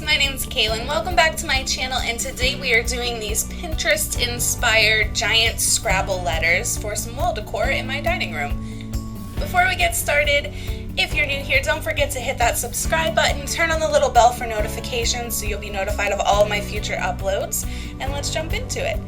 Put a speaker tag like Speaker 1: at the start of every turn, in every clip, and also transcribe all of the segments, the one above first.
Speaker 1: my name's Kaylin. Welcome back to my channel, and today we are doing these Pinterest-inspired giant Scrabble letters for some wall decor in my dining room. Before we get started, if you're new here, don't forget to hit that subscribe button, turn on the little bell for notifications so you'll be notified of all of my future uploads, and let's jump into it.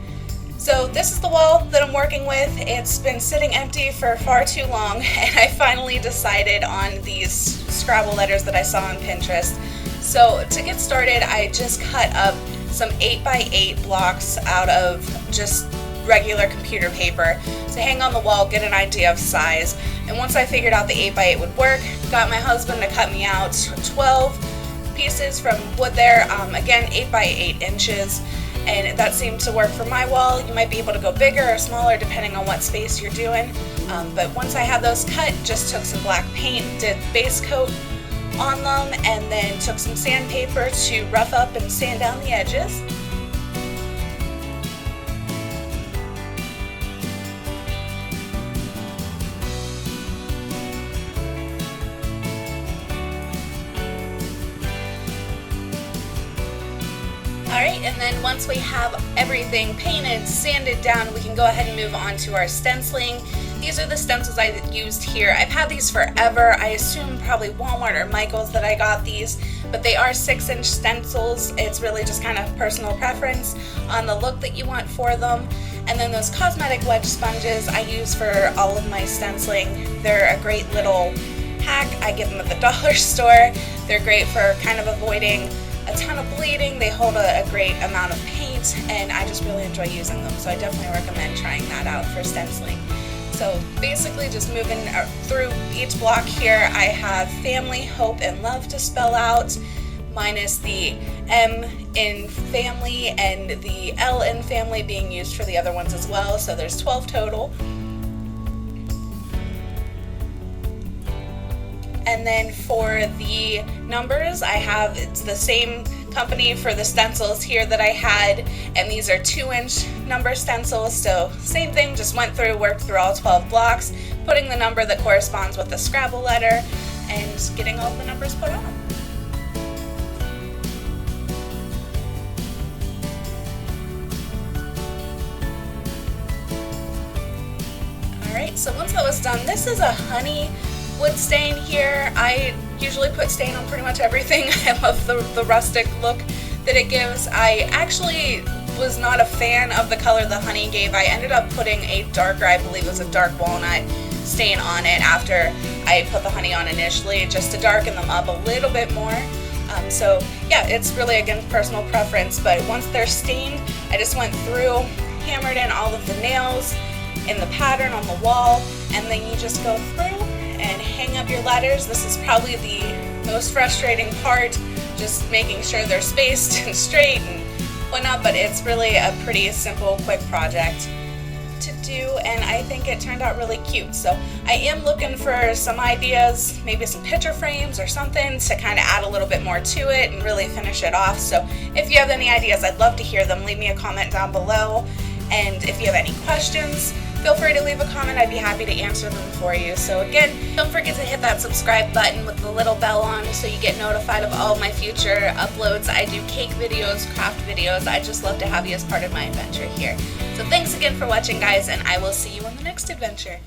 Speaker 1: So this is the wall that I'm working with. It's been sitting empty for far too long, and I finally decided on these Scrabble letters that I saw on Pinterest. So to get started, I just cut up some 8x8 blocks out of just regular computer paper to hang on the wall, get an idea of size. And once I figured out the 8x8 would work, got my husband to cut me out 12 pieces from wood there, again 8x8 inches. And that seemed to work for my wall. You might be able to go bigger or smaller depending on what space you're doing. But once I had those cut, just took some black paint, did base coat on them, and then took some sandpaper to rough up and sand down the edges. Alright, and then once we have everything painted, sanded down, we can go ahead and move on to our stenciling. These are the stencils I used here. I've had these forever. I assume probably Walmart or Michael's that I got these, but they are 6-inch stencils. It's really just kind of personal preference on the look that you want for them. And then those cosmetic wedge sponges I use for all of my stenciling. They're a great little hack. I get them at the dollar store. They're great for kind of avoiding a ton of bleeding. They hold a great amount of paint, and I just really enjoy using them. So I definitely recommend trying that out for stenciling. So basically just moving through each block here, I have family, hope, and love to spell out, minus the M in family and the L in family being used for the other ones as well. So there's 12 total. And then for the numbers, it's the same company for the stencils here that I had, and these are 2-inch number stencils. So same thing, just went through, worked through all 12 blocks, putting the number that corresponds with the Scrabble letter, and getting all the numbers put on. Alright, so once that was done, this is a honey wood stain here. I usually put stain on pretty much everything. I love the rustic look that it gives. I actually was not a fan of the color the honey gave. I ended up putting a darker, I believe it was a dark walnut stain on it after I put the honey on initially, just to darken them up a little bit more. So yeah, it's really, again, personal preference, but once they're stained, I just went through, hammered in all of the nails in the pattern on the wall, and then you just go through and hang up your letters. This is probably the most frustrating part, just making sure they're spaced and straight and whatnot, but it's really a pretty simple, quick project to do, and I think it turned out really cute. So I am looking for some ideas, maybe some picture frames or something to kind of add a little bit more to it and really finish it off. So if you have any ideas, I'd love to hear them. Leave me a comment down below, and if you have any questions, feel free to leave a comment. I'd be happy to answer them for you. So again, don't forget to hit that subscribe button with the little bell on so you get notified of all of my future uploads. I do cake videos, craft videos. I just love to have you as part of my adventure here. So thanks again for watching, guys, and I will see you on the next adventure.